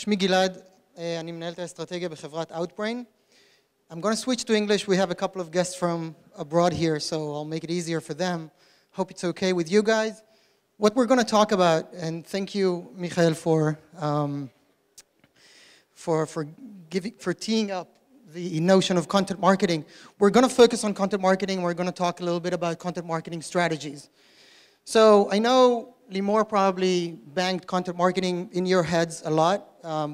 שמי גלעד, אני מנהל את האסטרטגיה בחברת Outbrain. I'm going to switch to English. We have a couple of guests from abroad here, so I'll make it easier for them. Hope it's okay with you guys. What we're going to talk about, and thank you, Michael, for teeing up the notion of content marketing. We're going to focus on content marketing. We're going to talk a little bit about content marketing strategies. So I know Limor probably banged content marketing in your heads a lot,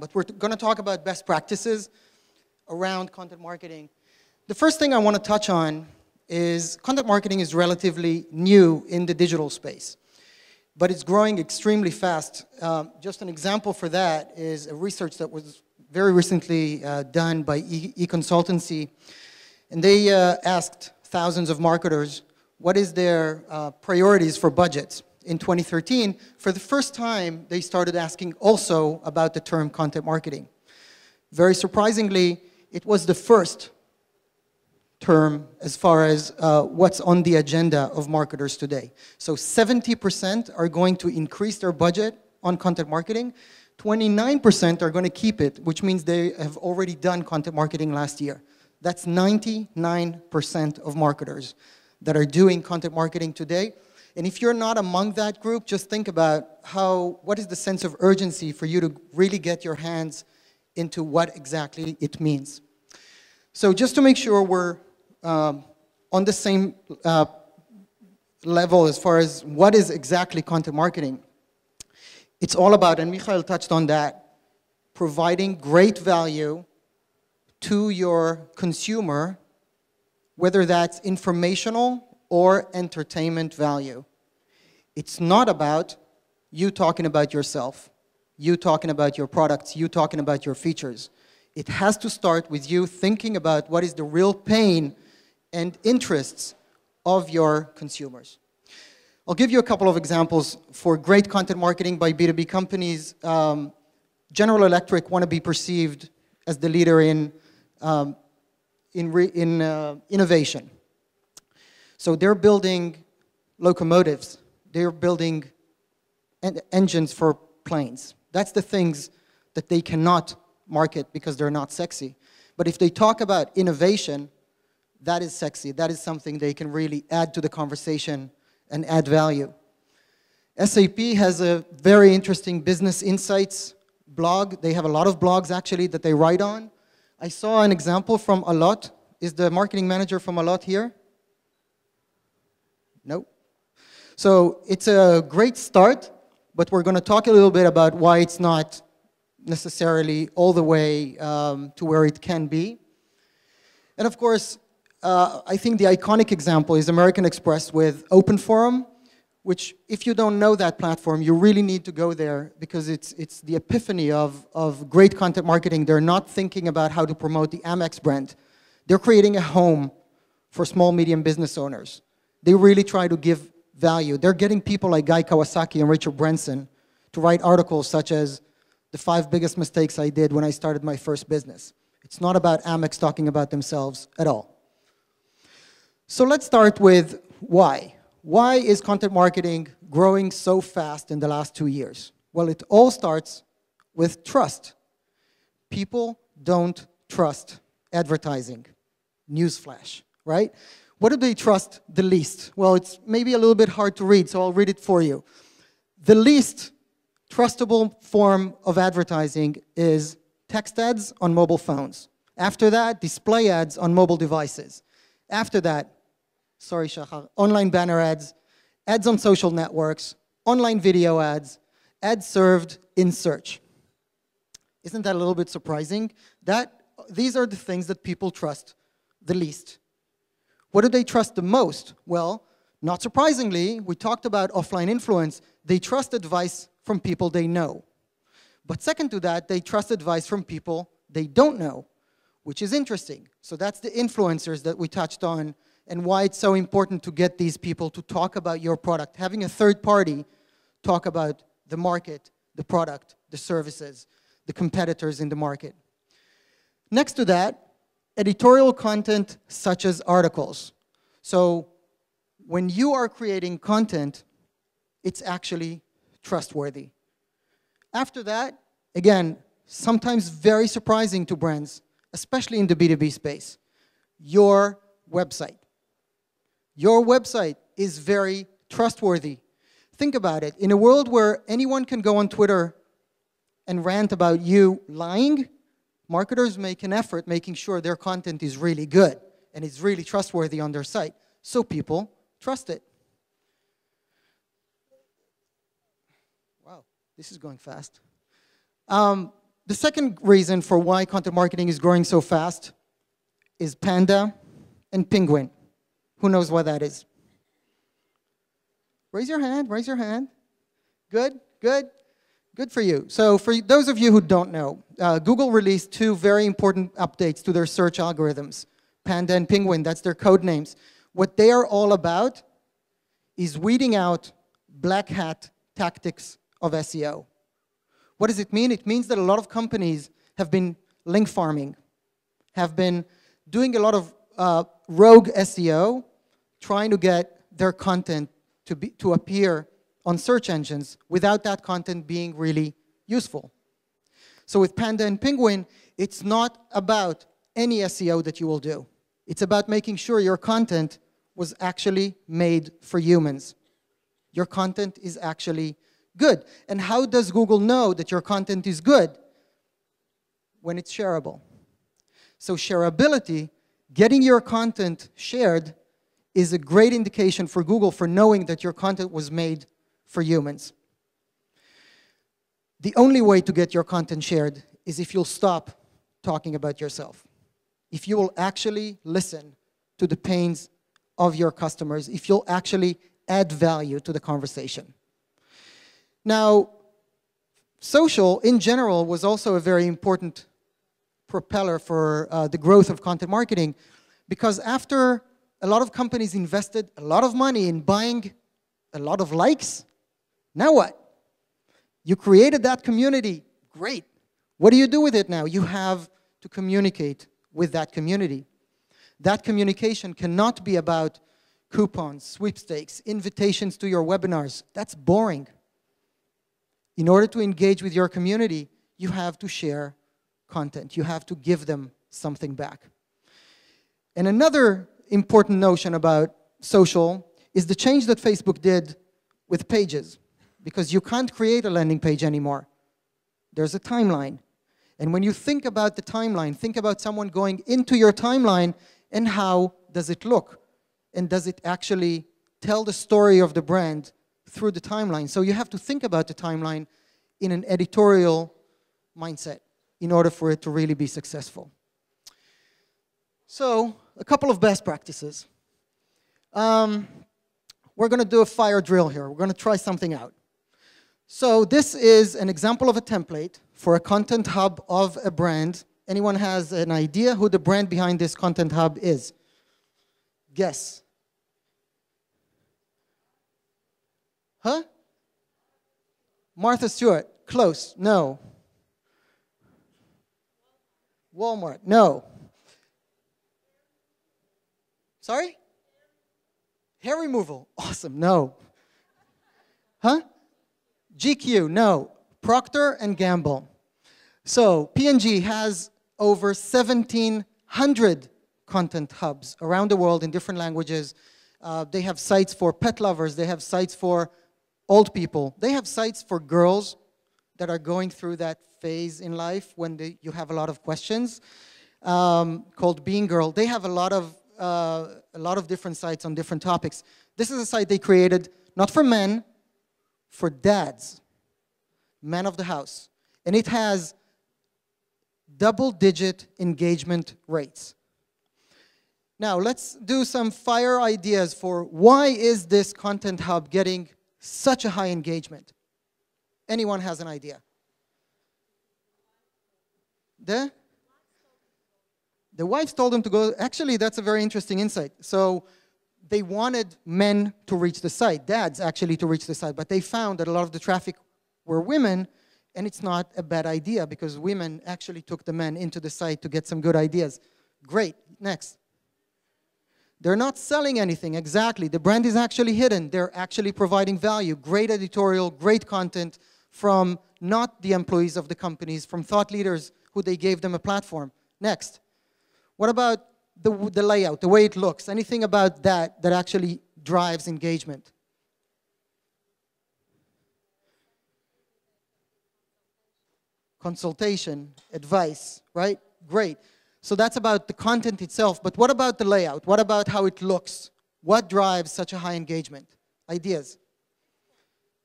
but we're going to talk about best practices around content marketing. The first thing I want to touch on is content marketing is relatively new in the digital space, but it's growing extremely fast. Just an example for that is a research that was very recently done by e-consultancy, and they asked thousands of marketers what is their priorities for budgets. In 2013, for the first time, they started asking also about the term content marketing. Very surprisingly, it was the first term as far as what's on the agenda of marketers today. So 70% are going to increase their budget on content marketing. 29% are going to keep it, which means they have already done content marketing last year. That's 99% of marketers that are doing content marketing today. And if you're not among that group, just think about what is the sense of urgency for you to really get your hands into what exactly it means. So just to make sure we're on the same level as far as what is exactly content marketing, it's all about, and Michael touched on that, providing great value to your consumer, whether that's informational or entertainment value. It's not about you talking about yourself, you talking about your products, you talking about your features. It has to start with you thinking about what is the real pain and interests of your consumers. I'll give you a couple of examples for great content marketing by B2B companies. General Electric want to be perceived as the leader in innovation. So they're building locomotives. They're building engines for planes. That's the things that they cannot market because they're not sexy. But if they talk about innovation, that is sexy. That is something they can really add to the conversation and add value. SAP has a very interesting business insights blog. They have a lot of blogs, actually, that they write on. I saw an example from Allot. Is the marketing manager from Allot here? No. So it's a great start, but we're going to talk a little bit about why it's not necessarily all the way to where it can be. And of course, I think the iconic example is American Express with Open Forum, which if you don't know that platform, you really need to go there because it's the epiphany of great content marketing. They're not thinking about how to promote the Amex brand. They're creating a home for small, medium business owners. They really try to give value. They're getting people like Guy Kawasaki and Richard Branson to write articles such as the 5 biggest mistakes I did when I started my first business. It's not about Amex talking about themselves at all. So let's start with why. Why is content marketing growing so fast in the last 2 years? Well, it all starts with trust. People don't trust advertising. Newsflash, right? What do they trust the least? Well, it's maybe a little bit hard to read, so I'll read it for you. The least trustable form of advertising is text ads on mobile phones. After that, display ads on mobile devices. After that, sorry, Shachar, online banner ads, ads on social networks, online video ads, ads served in search. Isn't that a little bit surprising? These are the things that people trust the least. What do they trust the most? Well, not surprisingly, we talked about offline influence. They trust advice from people they know. But second to that, they trust advice from people they don't know, which is interesting. So that's the influencers that we touched on and why it's so important to get these people to talk about your product. Having a third party talk about the market, the product, the services, the competitors in the market. Next to that, editorial content such as articles. So when you are creating content, it's actually trustworthy. After that, again, sometimes very surprising to brands, especially in the B2B space. Your website. Your website is very trustworthy. Think about it. In a world where anyone can go on Twitter and rant about you lying, marketers make an effort making sure their content is really good and is really trustworthy on their site, so people trust it. Wow, this is going fast. The second reason for why content marketing is growing so fast is Panda and Penguin. Who knows what that is? Raise your hand, raise your hand. Good, good, good for you. So for those of you who don't know, Google released two very important updates to their search algorithms. Panda and Penguin, that's their code names. What they are all about is weeding out black hat tactics of SEO. What does it mean? It means that a lot of companies have been link farming, have been doing a lot of rogue SEO, trying to get their content to appear on search engines without that content being really useful. So with Panda and Penguin, it's not about any SEO that you will do. It's about making sure your content was actually made for humans. Your content is actually good. And how does Google know that your content is good? When it's shareable. So shareability, getting your content shared, is a great indication for Google for knowing that your content was made for humans. The only way to get your content shared is if you'll stop talking about yourself. If you will actually listen to the pains of your customers, if you'll actually add value to the conversation. Now, social, in general, was also a very important propeller for the growth of content marketing, because after a lot of companies invested a lot of money in buying a lot of likes, now what? You created that community, great. What do you do with it now? You have to communicate with that community. That communication cannot be about coupons, sweepstakes, invitations to your webinars. That's boring. In order to engage with your community, you have to share content. You have to give them something back. And another important notion about social is the change that Facebook did with pages. Because you can't create a landing page anymore. There's a timeline. And when you think about the timeline, think about someone going into your timeline and how does it look? And does it actually tell the story of the brand through the timeline? So you have to think about the timeline in an editorial mindset in order for it to really be successful. So, a couple of best practices. We're going to do a fire drill here. We're going to try something out. So this is an example of a template for a content hub of a brand. Anyone has an idea who the brand behind this content hub is? Guess. Huh? Martha Stewart. Close. No. Walmart. No. Sorry? Hair removal. Awesome. No. Huh? GQ. No. Procter & Gamble. So P&G has over 1,700 content hubs around the world in different languages. They have sites for pet lovers. They have sites for old people. They have sites for girls that are going through that phase in life when you have a lot of questions, called Being Girl. They have a lot of different sites on different topics. This is a site they created not for men, for dads, men of the house. And it has double-digit engagement rates. Now, let's do some fire ideas for why is this content hub getting such a high engagement? Anyone has an idea? The wives told them to go. Actually, that's a very interesting insight. So they wanted men to reach the site, dads actually to reach the site, but they found that a lot of the traffic were women, and it's not a bad idea because women actually took the men into the site to get some good ideas. Great. Next. They're not selling anything, exactly. The brand is actually hidden. They're actually providing value. Great editorial, great content from not the employees of the companies, from thought leaders who they gave them a platform. Next. What about the layout, the way it looks? Anything about that that actually drives engagement? Consultation, advice, right? Great. So that's about the content itself, but what about the layout? What about how it looks? What drives such a high engagement? Ideas?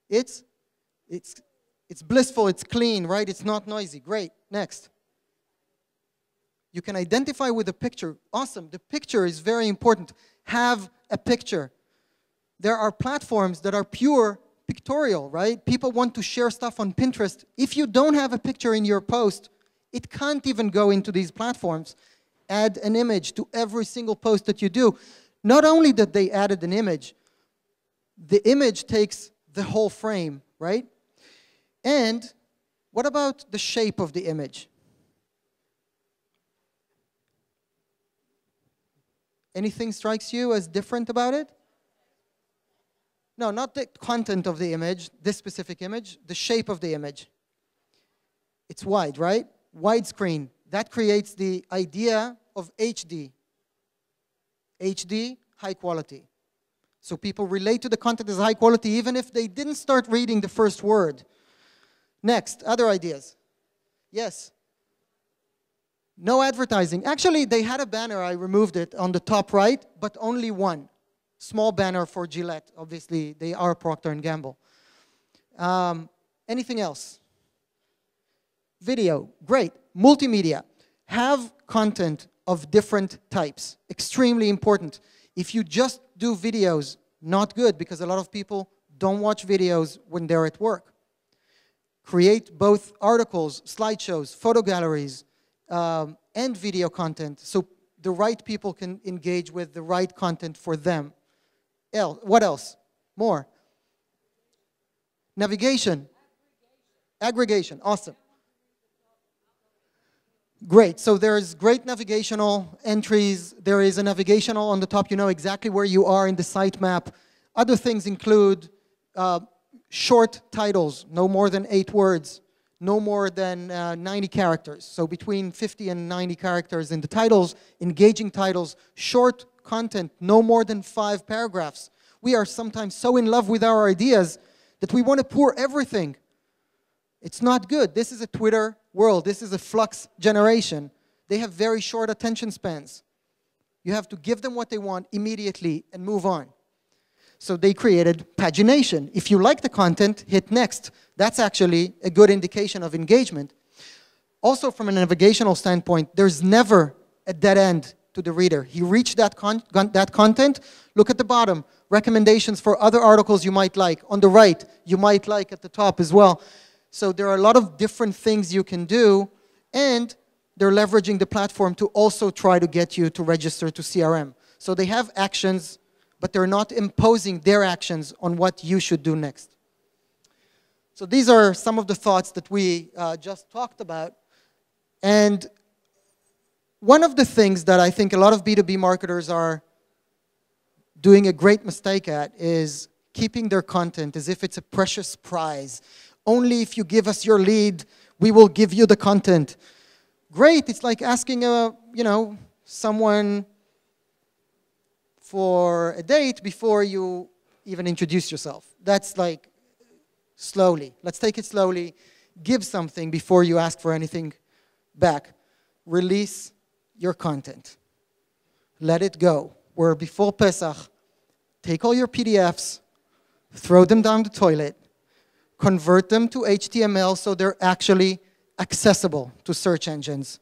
It's blissful, it's clean, right? It's not noisy. Great. Next. You can identify with a picture. Awesome. The picture is very important. Have a picture. There are platforms that are pure pictorial, right? People want to share stuff on Pinterest. If you don't have a picture in your post, it can't even go into these platforms. Add an image to every single post that you do. Not only that they added an image, the image takes the whole frame, right? And what about the shape of the image? Anything strikes you as different about it? No, not the content of the image, this specific image, the shape of the image. It's wide, right? Widescreen. That creates the idea of HD. HD, high quality. So people relate to the content as high quality even if they didn't start reading the first word. Next, other ideas. Yes. No advertising. Actually, they had a banner, I removed it, on the top right, but only one. Small banner for Gillette. Obviously, they are Procter & Gamble. Anything else? Video. Great. Multimedia. Have content of different types. Extremely important. If you just do videos, not good, because a lot of people don't watch videos when they're at work. Create both articles, slideshows, photo galleries, and video content so the right people can engage with the right content for them. What else? More. Navigation. Aggregation. Awesome. Great. So there's great navigational entries. There is a navigational on the top. You know exactly where you are in the sitemap. Other things include short titles, no more than 8 words, no more than 90 characters. So between 50 and 90 characters in the titles, engaging titles, short content, no more than 5 paragraphs. We are sometimes so in love with our ideas that we want to pour everything. It's not good. This is a Twitter world. This is a flux generation. They have very short attention spans. You have to give them what they want immediately and move on. So they created pagination. If you like the content, hit next. That's actually a good indication of engagement. Also, from a navigational standpoint, there's never a dead end to the reader. He reached that content. Look at the bottom. Recommendations for other articles you might like. On the right, you might like at the top as well. So there are a lot of different things you can do, and they're leveraging the platform to also try to get you to register to CRM. So they have actions, but they're not imposing their actions on what you should do next. So these are some of the thoughts that we just talked about. And one of the things that I think a lot of B2B marketers are doing a great mistake at is keeping their content as if it's a precious prize. Only if you give us your lead, we will give you the content. Great, it's like asking someone for a date before you even introduce yourself. That's like slowly. Let's take it slowly. Give something before you ask for anything back. Release your content. Let it go. We're before Pesach. Take all your PDFs, throw them down the toilet, convert them to HTML so they're actually accessible to search engines.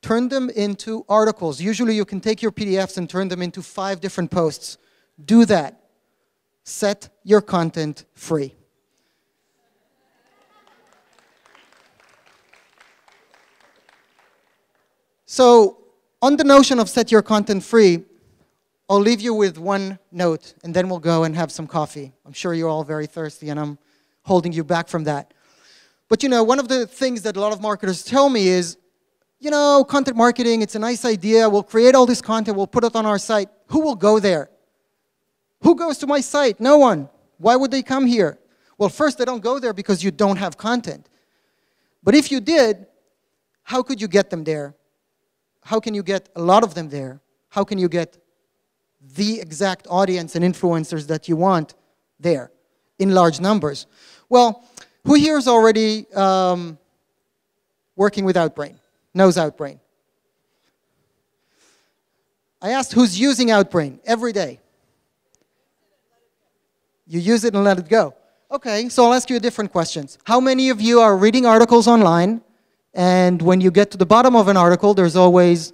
Turn them into articles. Usually you can take your PDFs and turn them into 5 different posts. Do that. Set your content free. So, on the notion of set your content free, I'll leave you with one note, and then we'll go and have some coffee. I'm sure you're all very thirsty, and I'm holding you back from that. But one of the things that a lot of marketers tell me is, content marketing, it's a nice idea. We'll create all this content. We'll put it on our site. Who will go there? Who goes to my site? No one. Why would they come here? Well, first, they don't go there because you don't have content. But if you did, how could you get them there? How can you get a lot of them there? How can you get the exact audience and influencers that you want there in large numbers? Well, who here is already working with Outbrain, knows Outbrain? I asked who's using Outbrain every day. You use it and let it go. Okay, so I'll ask you different questions. How many of you are reading articles online, and when you get to the bottom of an article, there's always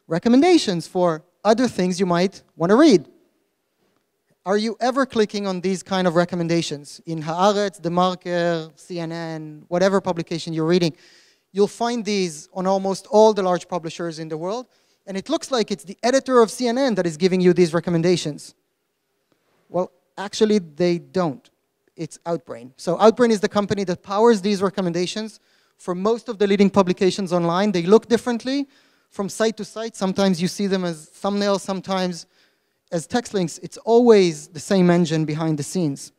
recommendations for other things you might want to read? Are you ever clicking on these kind of recommendations? In Haaretz, The Marker, CNN, whatever publication you're reading, you'll find these on almost all the large publishers in the world, and it looks like it's the editor of CNN that is giving you these recommendations. Well, actually, they don't. It's Outbrain. So Outbrain is the company that powers these recommendations for most of the leading publications online. They look differently from site to site. Sometimes you see them as thumbnails, sometimes as text links. It's always the same engine behind the scenes.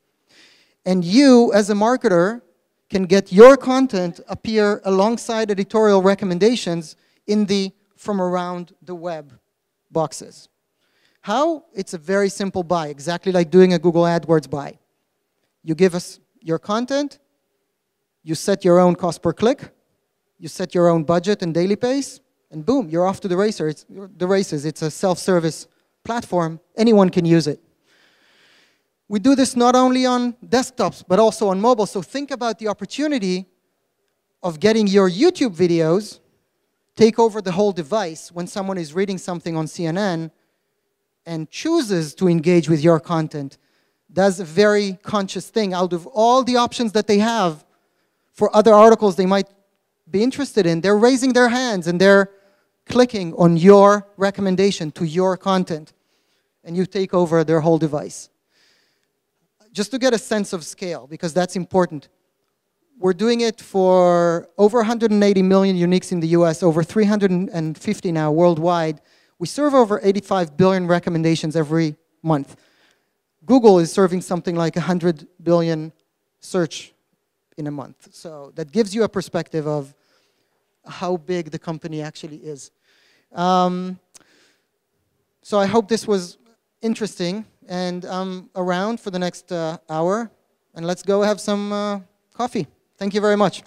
And you, as a marketer, can get your content appear alongside editorial recommendations in the from around the web boxes. How? It's a very simple buy, exactly like doing a Google AdWords buy. You give us your content, you set your own cost per click, you set your own budget and daily pace, and boom, you're off to the races. It's a self-service platform. Anyone can use it. We do this not only on desktops, but also on mobile. So think about the opportunity of getting your YouTube videos take over the whole device when someone is reading something on CNN and chooses to engage with your content. Does a very conscious thing out of all the options that they have for other articles they might be interested in. They're raising their hands and they're clicking on your recommendation to your content, and you take over their whole device. Just to get a sense of scale, because that's important. We're doing it for over 180 million uniques in the US, over 350 now worldwide. We serve over 85 billion recommendations every month. Google is serving something like 100 billion search in a month. So that gives you a perspective of how big the company actually is. So I hope this was interesting, and I'm around for the next hour, and let's go have some coffee. Thank you very much.